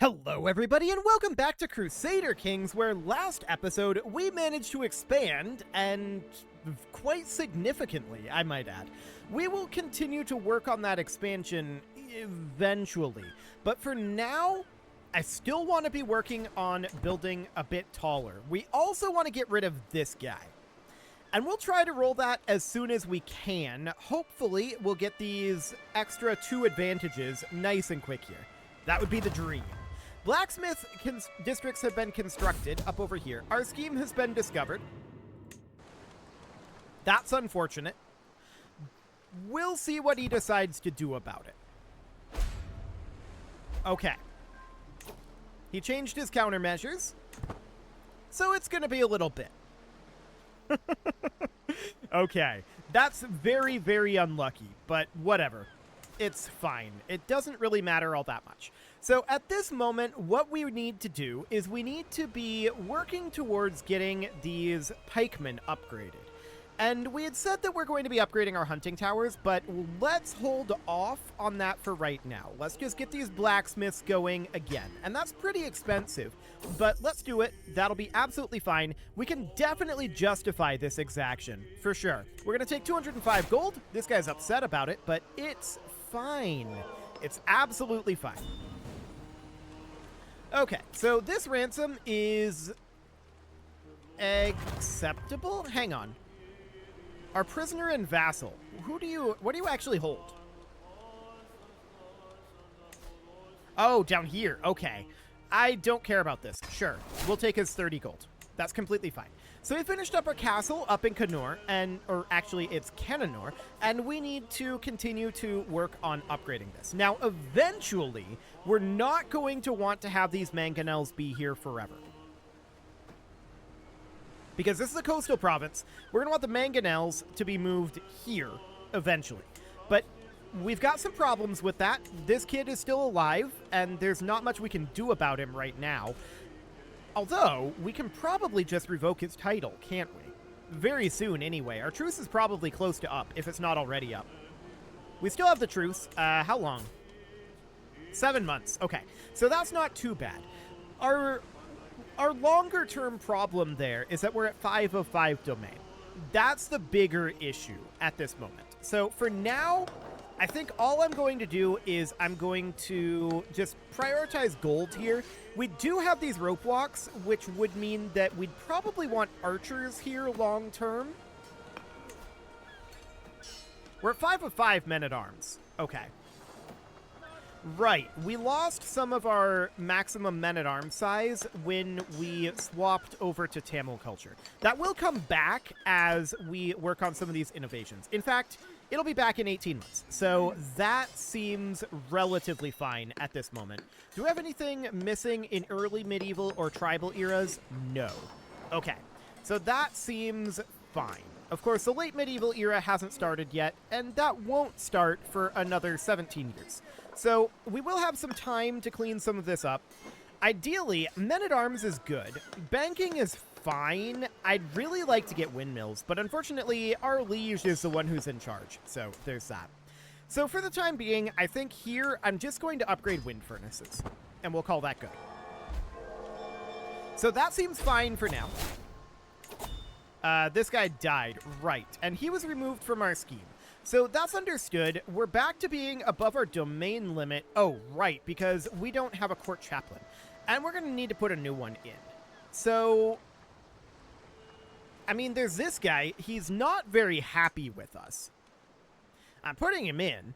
Hello everybody and welcome back to Crusader Kings, where last episode we managed to expand, and quite significantly, I might add. We will continue to work on that expansion eventually, but for now, I still want to be working on building a bit taller. We also want to get rid of this guy. And we'll try to roll that as soon as we can. Hopefully, we'll get these extra 2 advantages nice and quick here. That would be the dream. Blacksmith districts have been constructed up over here. Our scheme has been discovered. That's unfortunate. We'll see what he decides to do about it. Okay. He changed his countermeasures, so it's going to be a little bit. Okay. That's very, very unlucky, but whatever. It's fine. It doesn't really matter all that much. So at this moment, what we need to do is we need to be working towards getting these pikemen upgraded. And we had said that we're going to be upgrading our hunting towers, but let's hold off on that for right now. Let's just get these blacksmiths going again. And that's pretty expensive, but let's do it. That'll be absolutely fine. We can definitely justify this exaction, for sure. We're going to take 205 gold. This guy's upset about it, but it's fine. It's absolutely fine. Okay, so this ransom is acceptable? Hang on. Our prisoner and vassal. What do you actually hold? Oh, down here. Okay. I don't care about this. Sure. We'll take his 30 gold. That's completely fine. So we finished up our castle up in Canor, or actually it's Cananor, and we need to continue to work on upgrading this. Now, eventually, we're not going to want to have these mangonels be here forever. Because this is a coastal province, we're going to want the mangonels to be moved here eventually. But we've got some problems with that. This kid is still alive, and there's not much we can do about him right now. Although, we can probably just revoke his title, can't we? Very soon, anyway. Our truce is probably close to up, if it's not already up. We still have the truce. How long? 7 months. Okay, so that's not too bad. Our longer-term problem there is that we're at 5 of 5 domain. That's the bigger issue at this moment. So for now, I think all I'm going to do is I'm going to just prioritize gold here. We do have these rope walks, which would mean that we'd probably want archers here long term. We're at 5 of 5 men-at-arms. Okay. Right. We lost some of our maximum men-at-arms size when we swapped over to Tamil culture. That will come back as we work on some of these innovations. In fact, it'll be back in 18 months, so that seems relatively fine at this moment. Do we have anything missing in early medieval or tribal eras? No. Okay, so that seems fine. Of course, the late medieval era hasn't started yet, and that won't start for another 17 years. So we will have some time to clean some of this up. Ideally, men-at-arms is good. Banking is fine. I'd really like to get windmills, but unfortunately, our liege is the one who's in charge, so there's that. So for the time being, I think here, I'm just going to upgrade wind furnaces, and we'll call that good. So that seems fine for now. This guy died, right, and he was removed from our scheme. So that's understood. We're back to being above our domain limit. Oh, right, because we don't have a court chaplain, and we're going to need to put a new one in. So, I mean, there's this guy. He's not very happy with us. I'm putting him in,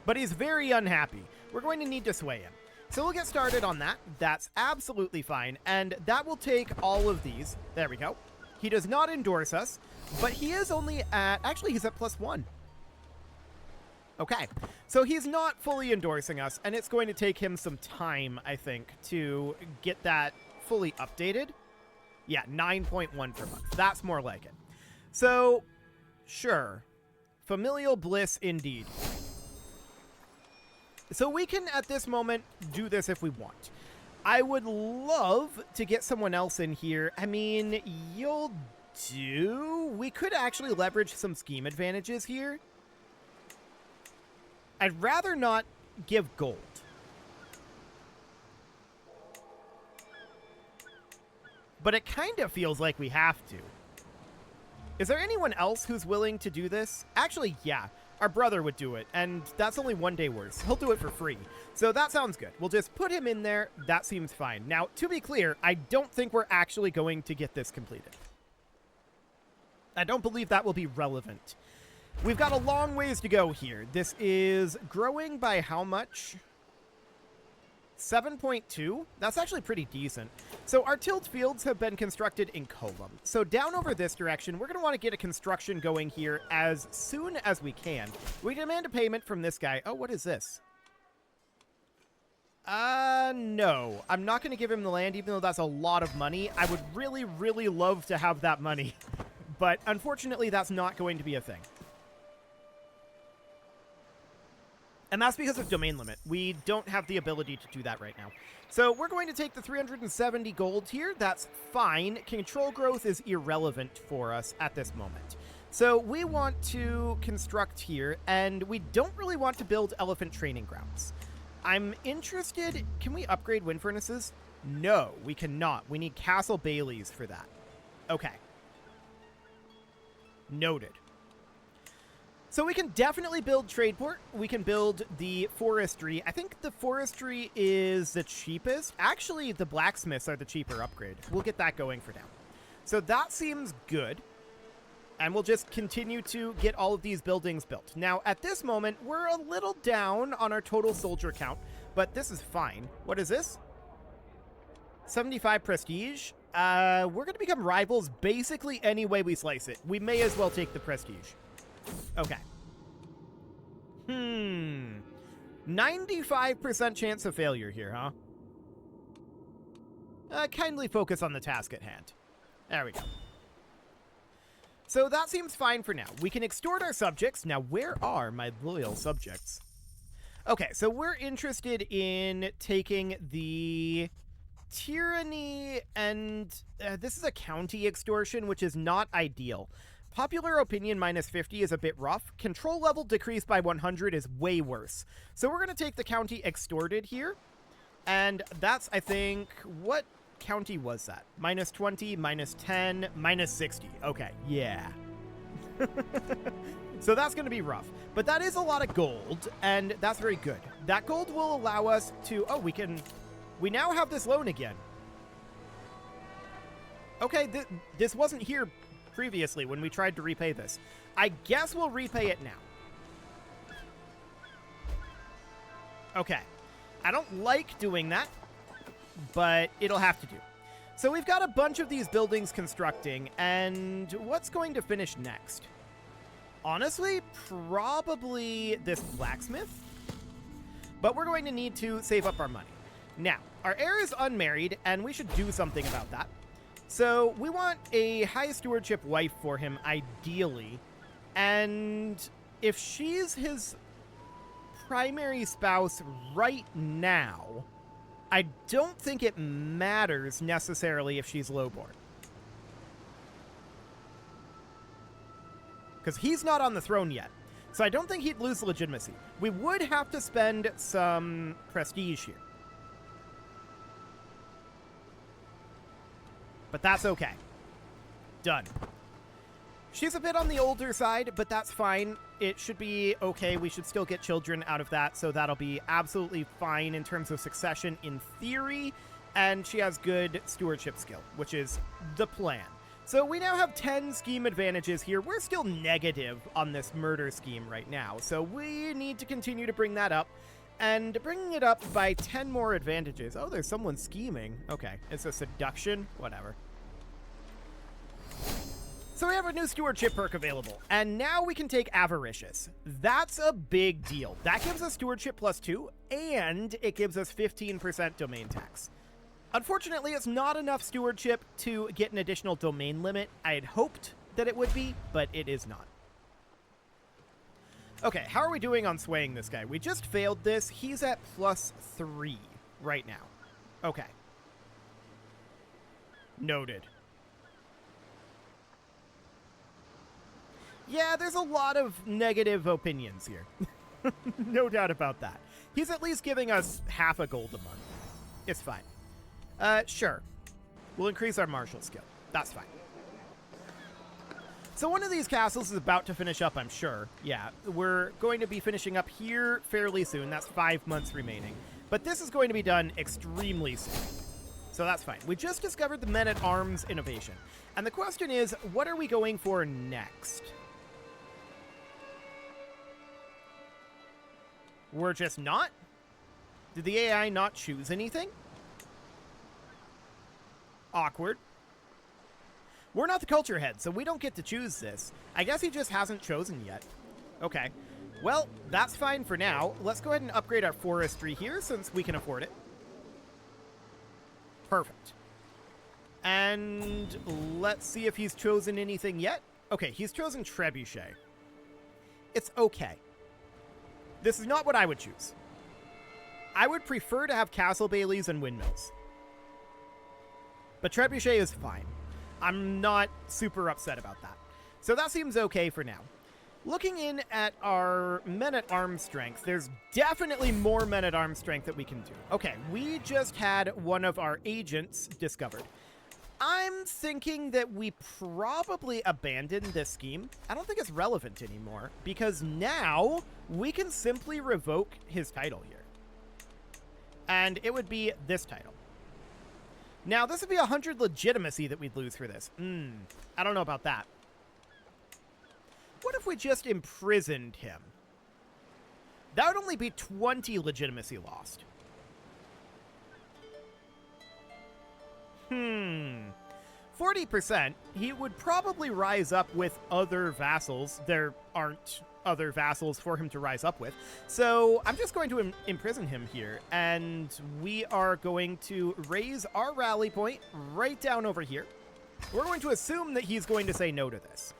but he's very unhappy. We're going to need to sway him. So we'll get started on that. That's absolutely fine, and that will take all of these. There we go. He does not endorse us, but he is only at... Actually, he's at +1. Okay, so he's not fully endorsing us, and it's going to take him some time, I think, to get that fully updated. Yeah, 9.1 per month. That's more like it. So, sure. Familial bliss indeed. So we can, at this moment, do this if we want. I would love to get someone else in here. I mean, you'll do. We could actually leverage some scheme advantages here. I'd rather not give gold. but it kind of feels like we have to. Is there anyone else who's willing to do this? Actually, yeah. Our brother would do it, and that's only 1 day worse. He'll do it for free. So that sounds good. We'll just put him in there. That seems fine. Now, to be clear, I don't think we're actually going to get this completed. I don't believe that will be relevant. We've got a long ways to go here. This is growing by how much? 7.2? That's actually pretty decent. So our tilled fields have been constructed in column. So down over this direction, we're going to want to get a construction going here as soon as we can. We demand a payment from this guy. Oh, what is this? No. I'm not going to give him the land, even though that's a lot of money. I would really, really love to have that money. But unfortunately, that's not going to be a thing. And that's because of domain limit. We don't have the ability to do that right now. So we're going to take the 370 gold here. That's fine. Control growth is irrelevant for us at this moment. So we want to construct here, and we don't really want to build elephant training grounds. I'm interested... Can we upgrade wind furnaces? No, we cannot. We need castle baileys for that. Okay. Noted. So we can definitely build trade port. We can build the forestry. I think the forestry is the cheapest. Actually, the blacksmiths are the cheaper upgrade. We'll get that going for now. So that seems good. And we'll just continue to get all of these buildings built. Now, at this moment, we're a little down on our total soldier count, but this is fine. What is this? 75 prestige. We're going to become rivals basically any way we slice it. We may as well take the prestige. Okay. 95% chance of failure here, huh? Kindly focus on the task at hand. There we go. So that seems fine for now. We can extort our subjects. Now, where are my loyal subjects? Okay, so we're interested in taking the tyranny, and this is a county extortion, which is not ideal. Popular opinion minus 50 is a bit rough. Control level decreased by 100 is way worse. So we're going to take the county extorted here. And that's, I think, what county was that? Minus 20, minus 10, minus 60. Okay, yeah. So that's going to be rough. But that is a lot of gold, and that's very good. That gold will allow us to... Oh, we now have this loan again. Okay, this wasn't here previously when we tried to repay this. I guess we'll repay it now. Okay. I don't like doing that, but it'll have to do. So we've got a bunch of these buildings constructing, and what's going to finish next? Honestly, probably this blacksmith, but we're going to need to save up our money. Now, our heir is unmarried, and we should do something about that. So we want a high stewardship wife for him, ideally. And if she's his primary spouse right now, I don't think it matters necessarily if she's lowborn. Because he's not on the throne yet. So I don't think he'd lose legitimacy. We would have to spend some prestige here. But that's okay. Done. She's a bit on the older side, but that's fine. It should be okay. We should still get children out of that, so that'll be absolutely fine in terms of succession in theory. And she has good stewardship skill, which is the plan. So we now have 10 scheme advantages here. We're still negative on this murder scheme right now, so we need to continue to bring that up. And bringing it up by 10 more advantages. Oh, there's someone scheming. Okay, it's a seduction. Whatever. So we have a new stewardship perk available. And now we can take avaricious. That's a big deal. That gives us stewardship +2, and it gives us 15% domain tax. Unfortunately, it's not enough stewardship to get an additional domain limit. I had hoped that it would be, but it is not. Okay, how are we doing on swaying this guy? We just failed this. He's at +3 right now. Okay. Noted. Yeah, there's a lot of negative opinions here. No doubt about that. He's at least giving us half a gold a month. It's fine. Sure. We'll increase our martial skill. That's fine. So one of these castles is about to finish up, I'm sure. Yeah, we're going to be finishing up here fairly soon. That's 5 months remaining. But this is going to be done extremely soon. So that's fine. We just discovered the men-at-arms innovation. And the question is, what are we going for next? We're just not? Did the AI not choose anything? Awkward. We're not the culture head, so we don't get to choose this. I guess he just hasn't chosen yet. Okay. Well, that's fine for now. Let's go ahead and upgrade our forestry here since we can afford it. Perfect. And let's see if he's chosen anything yet. Okay, he's chosen trebuchet. It's okay. This is not what I would choose. I would prefer to have castle baileys and windmills. But trebuchet is fine. I'm not super upset about that. So that seems okay for now. Looking in at our men-at-arms strength, there's definitely more men-at-arms strength that we can do. Okay, we just had one of our agents discovered. I'm thinking that we probably abandoned this scheme. I don't think it's relevant anymore, because now we can simply revoke his title here. And it would be this title. Now, this would be 100 legitimacy that we'd lose for this. I don't know about that. What if we just imprisoned him? That would only be 20 legitimacy lost. 40%, he would probably rise up with other vassals. There aren't other vassals for him to rise up with. So I'm just going to imprison him here, and we are going to raise our rally point right down over here. We're going to assume that he's going to say no to this.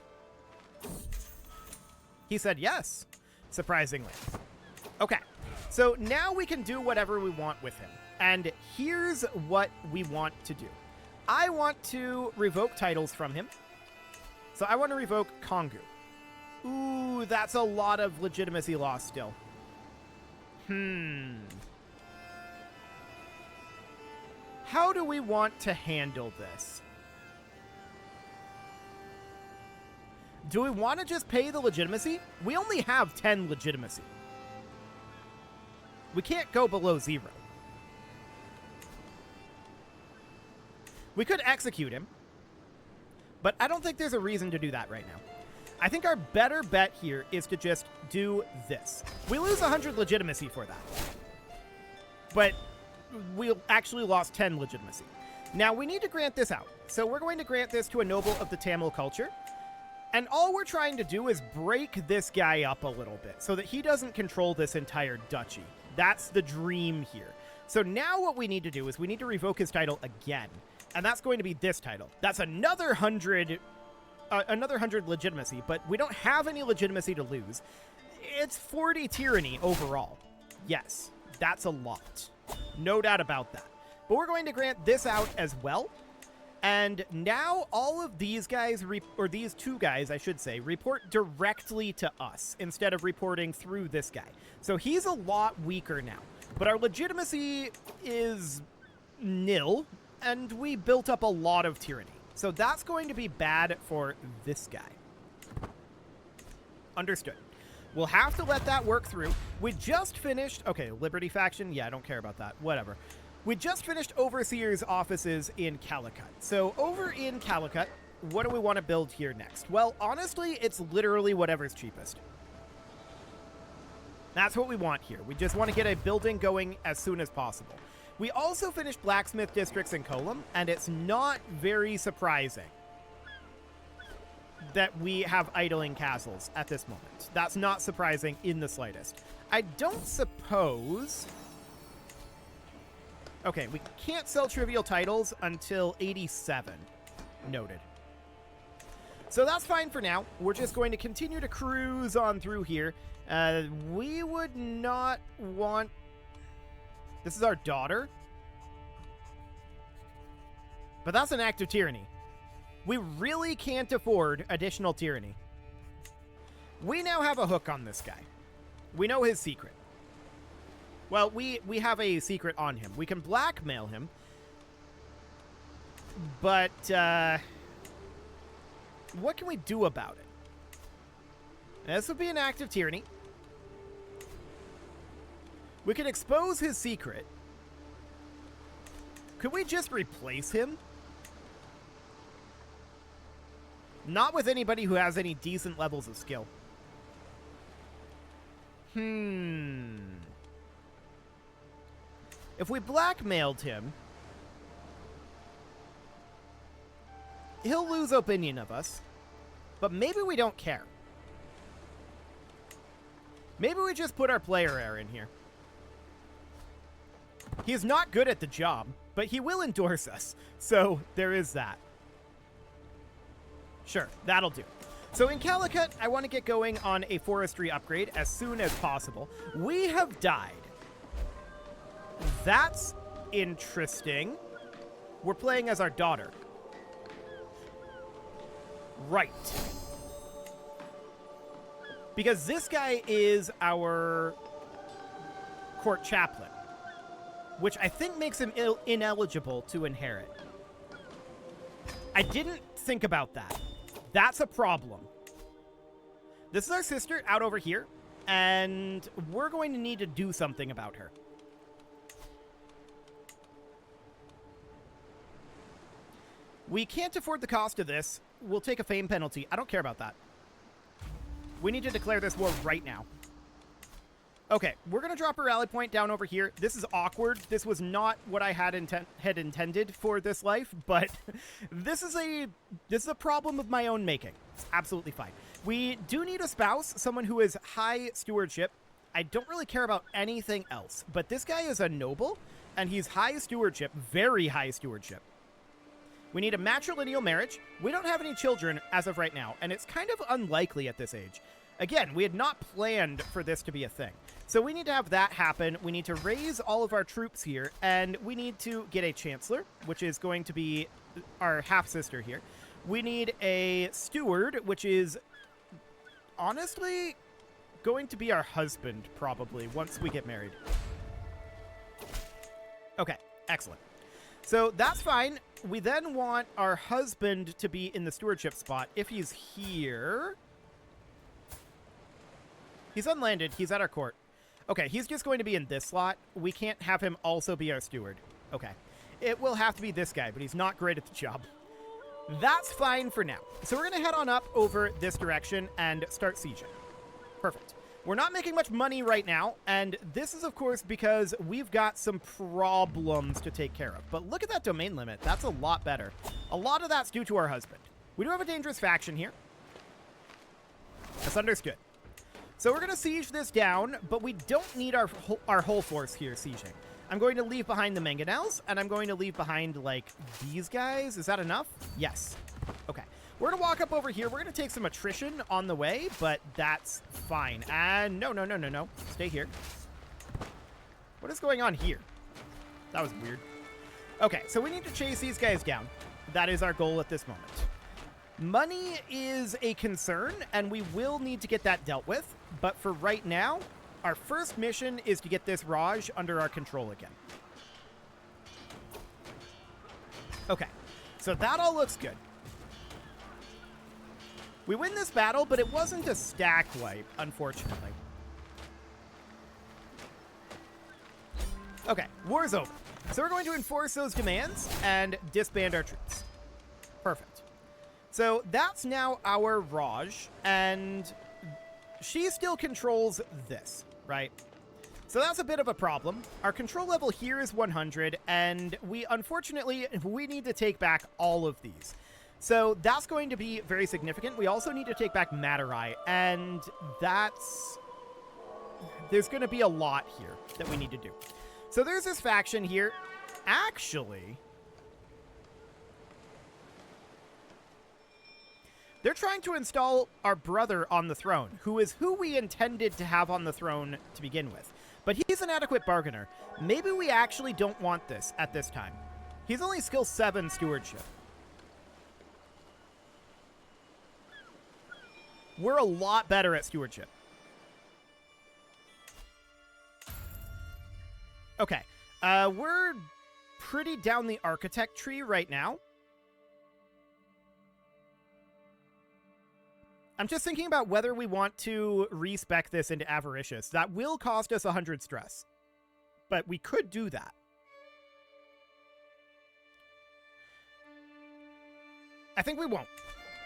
He said yes, surprisingly. Okay, so now we can do whatever we want with him. And here's what we want to do. I want to revoke titles from him. So I want to revoke Kongu. Ooh, that's a lot of legitimacy loss still. How do we want to handle this? Do we want to just pay the legitimacy? We only have 10 legitimacy. We can't go below 0. We could execute him, but I don't think there's a reason to do that right now. I think our better bet here is to just do this. We lose 100 legitimacy for that, but we actually lost 10 legitimacy. Now, we need to grant this out. So we're going to grant this to a noble of the Tamil culture. And all we're trying to do is break this guy up a little bit so that he doesn't control this entire duchy. That's the dream here. So now what we need to do is we need to revoke his title again. And that's going to be this title. That's another 100 legitimacy, but we don't have any legitimacy to lose. It's 40 tyranny overall. Yes, that's a lot. No doubt about that. But we're going to grant this out as well. And now all of these guys, or these two guys, I should say, report directly to us instead of reporting through this guy. So he's a lot weaker now. But our legitimacy is nil, and we built up a lot of tyranny. So that's going to be bad for this guy. Understood. We'll have to let that work through. We just finished... Okay, Liberty faction? Yeah, I don't care about that. Whatever. We just finished Overseer's offices in Calicut. So over in Calicut, what do we want to build here next? Well, honestly, it's literally whatever's cheapest. That's what we want here. We just want to get a building going as soon as possible. We also finished blacksmith districts in Kolam, and it's not very surprising that we have idling castles at this moment. That's not surprising in the slightest. I don't suppose... Okay, we can't sell trivial titles until 87. Noted. So that's fine for now. We're just going to continue to cruise on through here. We would not want... This is our daughter. But that's an act of tyranny. We really can't afford additional tyranny. We now have a hook on this guy. We know his secret. Well, we have a secret on him. We can blackmail him. But what can we do about it? This would be an act of tyranny. We can expose his secret. Could we just replace him? Not with anybody who has any decent levels of skill. If we blackmailed him, he'll lose opinion of us, but maybe we don't care. Maybe we just put our player heir in here. He's not good at the job, but he will endorse us, so there is that. Sure, that'll do. So in Calicut, I want to get going on a forestry upgrade as soon as possible. We have died. That's interesting. We're playing as our daughter. Right. Because this guy is our court chaplain, which I think makes him ineligible to inherit. I didn't think about that. That's a problem. This is our sister out over here, and we're going to need to do something about her. We can't afford the cost of this. We'll take a fame penalty. I don't care about that. We need to declare this war right now. Okay, we're going to drop a rally point down over here. This is awkward. This was not what I had intended for this life, but this is a problem of my own making. It's absolutely fine. We do need a spouse, someone who is high stewardship. I don't really care about anything else, but this guy is a noble, and he's high stewardship, very high stewardship. We need a matrilineal marriage. We don't have any children as of right now, and it's kind of unlikely at this age. Again, we had not planned for this to be a thing. So we need to have that happen. We need to raise all of our troops here, and we need to get a chancellor, which is going to be our half-sister here. We need a steward, which is honestly going to be our husband, probably, once we get married. Okay, excellent. So that's fine. We then want our husband to be in the stewardship spot. If he's here... He's unlanded. He's at our court. Okay, he's just going to be in this slot. We can't have him also be our steward. Okay. It will have to be this guy, but he's not great at the job. That's fine for now. So we're going to head on up over this direction and start sieging. Perfect. We're not making much money right now, and this is, of course, because we've got some problems to take care of. But look at that domain limit. That's a lot better. A lot of that's due to our husband. We do have a dangerous faction here. That's understood. So we're going to siege this down, but we don't need our whole force here sieging. I'm going to leave behind the mangonels, and I'm going to leave behind, like, these guys. Is that enough? Yes. Okay. We're going to walk up over here. We're going to take some attrition on the way, but that's fine. And no. Stay here. What is going on here? That was weird. Okay, so we need to chase these guys down. That is our goal at this moment. Money is a concern, and we will need to get that dealt with. But for right now, our first mission is to get this Raj under our control again. Okay, so that all looks good. We win this battle, but it wasn't a stack wipe, unfortunately. Okay, war's over. So we're going to enforce those demands and disband our troops. Perfect. So that's now our Raj, and she still controls this, right? So that's a bit of a problem. Our control level here is 100, and unfortunately, we need to take back all of these. So that's going to be very significant. We also need to take back Madurai, and there's going to be a lot here that we need to do. So there's this faction here. Actually, they're trying to install our brother on the throne, who is who we intended to have on the throne to begin with. But he's an adequate bargainer. Maybe we actually don't want this at this time. He's only skill 7 stewardship. We're a lot better at stewardship. Okay. We're pretty down the architect tree right now. I'm just thinking about whether we want to respec this into Avaricious. That will cost us 100 stress. But we could do that. I think we won't.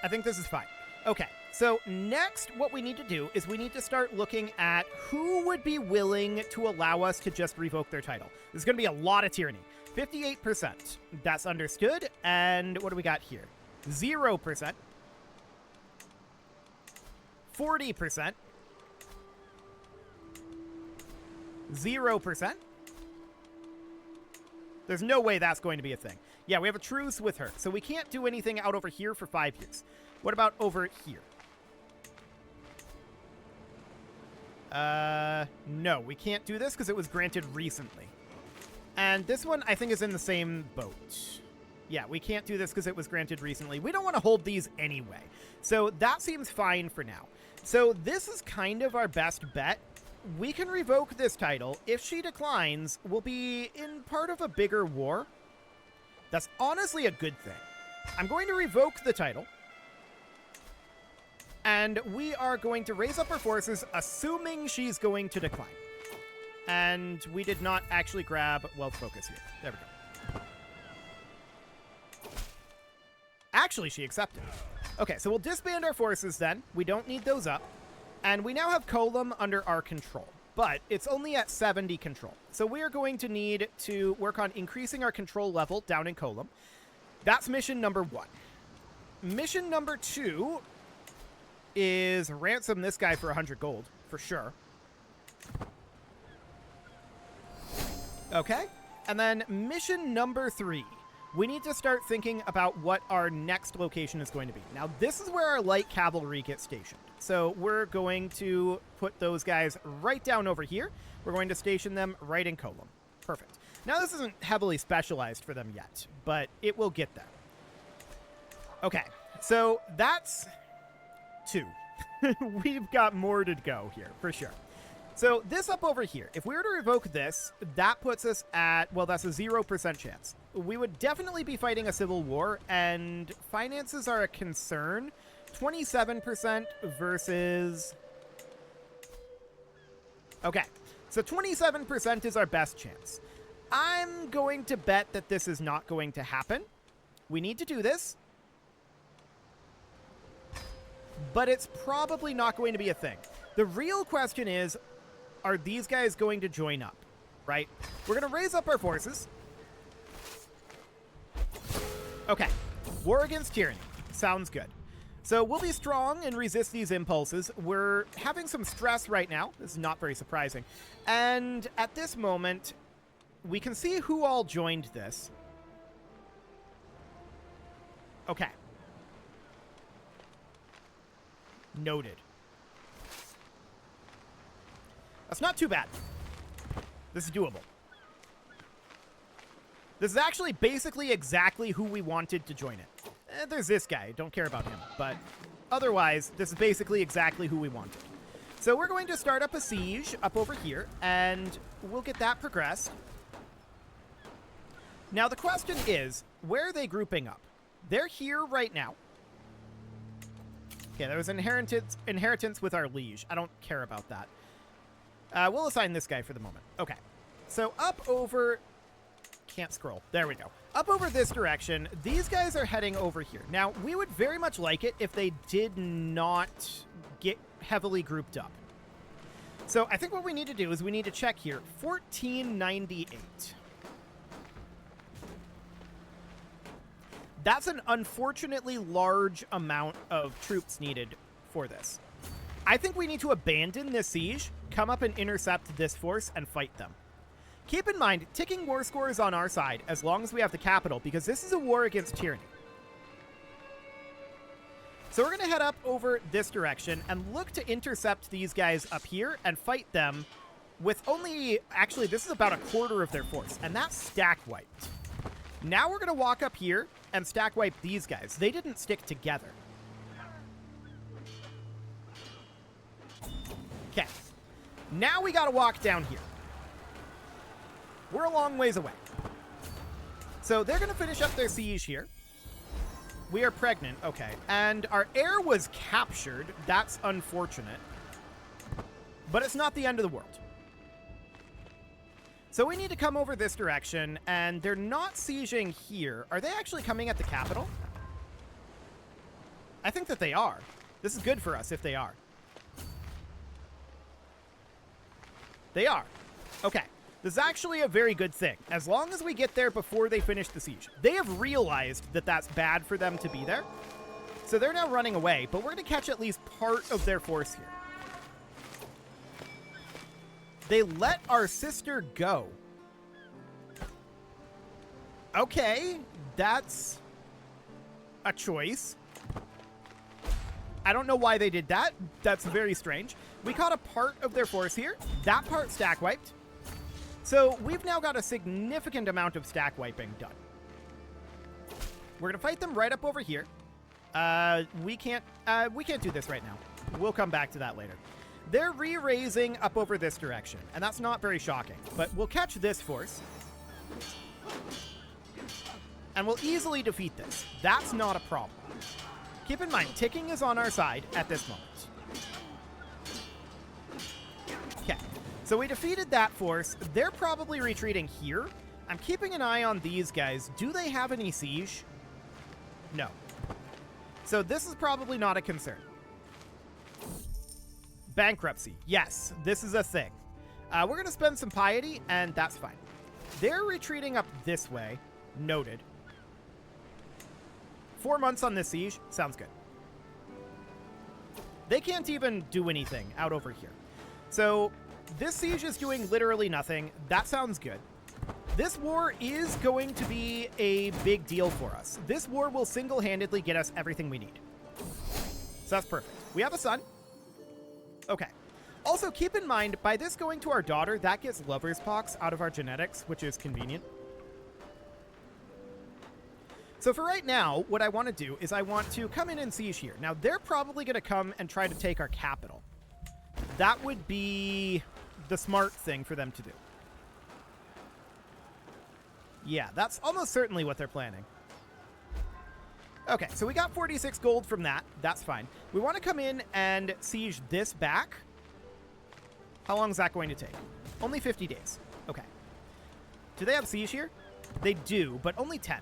I think this is fine. Okay, so next what we need to do is we need to start looking at who would be willing to allow us to just revoke their title. There's going to be a lot of tyranny. 58%. That's understood. And what do we got here? 0%. 40%. 0%. There's no way that's going to be a thing. Yeah, we have a truce with her, so we can't do anything out over here for 5 years. What about over here? No, we can't do this because it was granted recently. And this one, I think, is in the same boat. Yeah, we can't do this because it was granted recently. We don't want to hold these anyway. So that seems fine for now. So this is kind of our best bet. We can revoke this title. If she declines, we'll be in part of a bigger war. That's honestly a good thing. I'm going to revoke the title. And we are going to raise up our forces, assuming she's going to decline. And we did not actually grab wealth focus here. There we go. Actually, she accepted. Okay, so we'll disband our forces then. We don't need those up. And we now have Colum under our control. But it's only at 70 control. So we are going to need to work on increasing our control level down in Colum. That's mission number 1. Mission number 2 is ransom this guy for 100 gold, for sure. Okay, and then mission number 3. We need to start thinking about what our next location is going to be. Now, this is where our light cavalry gets stationed. So we're going to put those guys right down over here. We're going to station them right in Colum. Perfect. Now, this isn't heavily specialized for them yet, but it will get there. Okay, so that's 2. We've got more to go here, for sure. So this up over here, if we were to revoke this, that puts us at, well, that's a 0% chance. We would definitely be fighting a civil war, and finances are a concern. 27% versus... Okay, so 27% is our best chance. I'm going to bet that this is not going to happen. We need to do this. But it's probably not going to be a thing. The real question is, are these guys going to join up, right? We're going to raise up our forces. Okay, war against tyranny. Sounds good. So we'll be strong and resist these impulses. We're having some stress right now. This is not very surprising. And at this moment, we can see who all joined this. Okay. Noted. That's not too bad. This is doable. This is actually basically exactly who we wanted to join it. There's this guy. Don't care about him. But otherwise, this is basically exactly who we wanted. So we're going to start up a siege up over here, and we'll get that progressed. Now, the question is, where are they grouping up? They're here right now. Okay, there was inheritance with our liege. I don't care about that. We'll assign this guy for the moment. Okay. So up over... Can't scroll. There we go. Up over this direction, these guys are heading over here. Now, we would very much like it if they did not get heavily grouped up. So I think what we need to do is we need to check here. 1498. That's an unfortunately large amount of troops needed for this. I think we need to abandon this siege, come up and intercept this force, and fight them. Keep in mind, ticking war score is on our side, as long as we have the capital, because this is a war against tyranny. So we're going to head up over this direction and look to intercept these guys up here and fight them with only... Actually, this is about a quarter of their force, and that's stack wiped. Now we're going to walk up here and stack wipe these guys. They didn't stick together. Okay. Now we got to walk down here. We're a long ways away. So they're going to finish up their siege here. We are pregnant. Okay. And our heir was captured. That's unfortunate. But it's not the end of the world. So we need to come over this direction, and they're not sieging here. Are they actually coming at the capital? I think that they are. This is good for us if they are. They are. Okay. This is actually a very good thing. As long as we get there before they finish the siege. They have realized that that's bad for them to be there. So they're now running away, but we're going to catch at least part of their force here. They let our sister go. Okay, that's a choice. I don't know why they did that. That's very strange. We caught a part of their force here. That part stack wiped. So we've now got a significant amount of stack wiping done. We're going to fight them right up over here. We can't do this right now. We'll come back to that later. They're re-raising up over this direction, and that's not very shocking. But we'll catch this force. And we'll easily defeat this. That's not a problem. Keep in mind, ticking is on our side at this moment. Okay, so we defeated that force. They're probably retreating here. I'm keeping an eye on these guys. Do they have any siege? No. So this is probably not a concern. Bankruptcy. Yes, this is a thing. We're going to spend some piety, and that's fine. They're retreating up this way. Noted. 4 months on this siege. Sounds good. They can't even do anything out over here. So this siege is doing literally nothing. That sounds good. This war is going to be a big deal for us. This war will single-handedly get us everything we need. So that's perfect. We have a son. Okay. Also, keep in mind, by this going to our daughter, that gets lover's pox out of our genetics, which is convenient. So for right now, what I want to do is I want to come in and siege here. Now, they're probably going to come and try to take our capital. That would be the smart thing for them to do. Yeah, that's almost certainly what they're planning. Okay, so we got 46 gold from that. That's fine. We want to come in and siege this back. How long is that going to take? Only 50 days. Okay. Do they have siege here? They do, but only 10.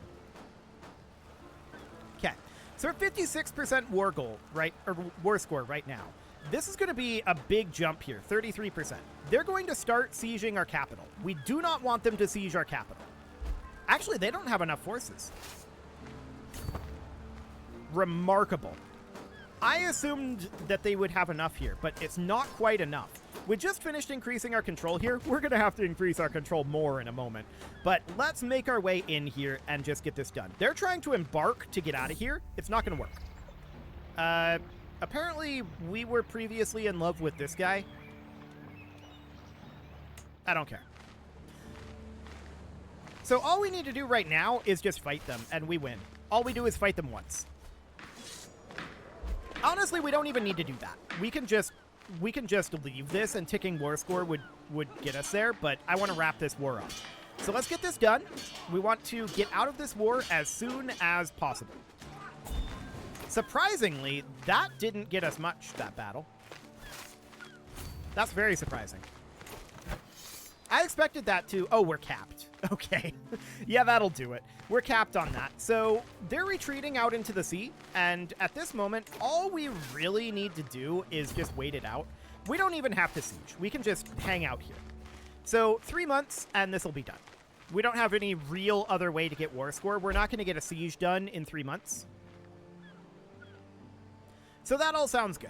Okay. So we're at 56% war goal, right? Or war score right now. This is going to be a big jump here, 33%. They're going to start sieging our capital. We do not want them to siege our capital. Actually, they don't have enough forces. Remarkable. I assumed that they would have enough here, but it's not quite enough. We just finished increasing our control here. We're going to have to increase our control more in a moment. But let's make our way in here and just get this done. They're trying to embark to get out of here. It's not going to work. Apparently, we were previously in love with this guy. I don't care. So all we need to do right now is just fight them, and we win. All we do is fight them once. Honestly, we don't even need to do that. We can just leave this, and ticking war score would get us there, but I want to wrap this war up. So let's get this done. We want to get out of this war as soon as possible. Surprisingly, that didn't get us much, that battle. That's very surprising. I expected that to... Oh, we're capped. Okay. Yeah, that'll do it. We're capped on that. So they're retreating out into the sea, and at this moment, all we really need to do is just wait it out. We don't even have to siege. We can just hang out here. So 3 months, and this will be done. We don't have any real other way to get war score. We're not going to get a siege done in 3 months. So that all sounds good.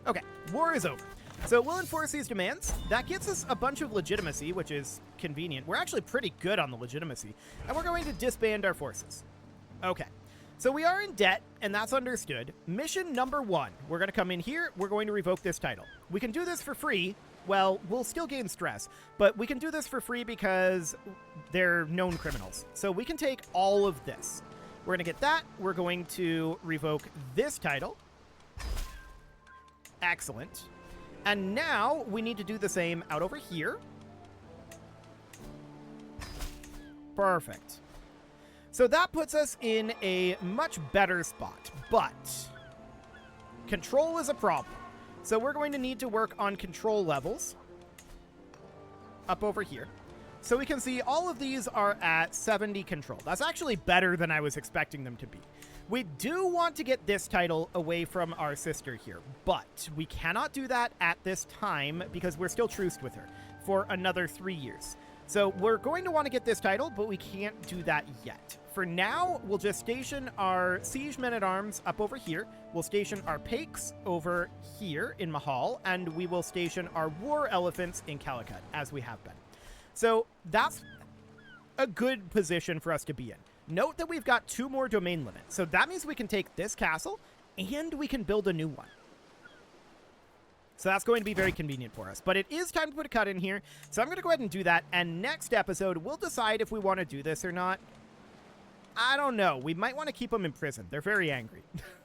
Okay, war is over. So we'll enforce these demands. That gets us a bunch of legitimacy, which is convenient. We're actually pretty good on the legitimacy. And we're going to disband our forces. Okay, so we are in debt, and that's understood. Mission number 1. We're going to come in here. We're going to revoke this title. We can do this for free. Well, we'll still gain stress, but we can do this for free because they're known criminals. So we can take all of this. We're going to get that. We're going to revoke this title. Excellent. And now we need to do the same out over here. Perfect. So that puts us in a much better spot, but control is a problem. So we're going to need to work on control levels up over here. So we can see all of these are at 70 control. That's actually better than I was expecting them to be. We do want to get this title away from our sister here, but we cannot do that at this time because we're still truced with her for another 3 years. So we're going to want to get this title, but we can't do that yet. For now, we'll just station our siege men-at-arms up over here. We'll station our Pakes over here in Mahal, and we will station our war elephants in Calicut, as we have been. So that's a good position for us to be in. Note that we've got 2 more domain limits. So that means we can take this castle, and we can build a new one. So that's going to be very convenient for us. But it is time to put a cut in here. So I'm going to go ahead and do that. And next episode, we'll decide if we want to do this or not. I don't know. We might want to keep them in prison. They're very angry.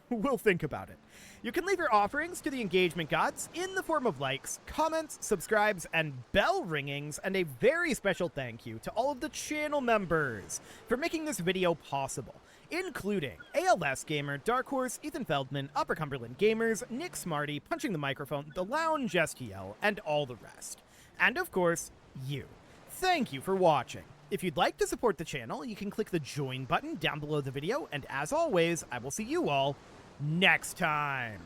We'll think about it. You can leave your offerings to the engagement gods in the form of likes, comments, subscribes, and bell ringings, and a very special thank you to all of the channel members for making this video possible, including ALS Gamer, Dark Horse, Ethan Feldman, Upper Cumberland Gamers, Nick Smarty, Punching the Microphone, The Lounge STL, and all the rest. And of course, you. Thank you for watching. If you'd like to support the channel, you can click the join button down below the video, and as always, I will see you all next time.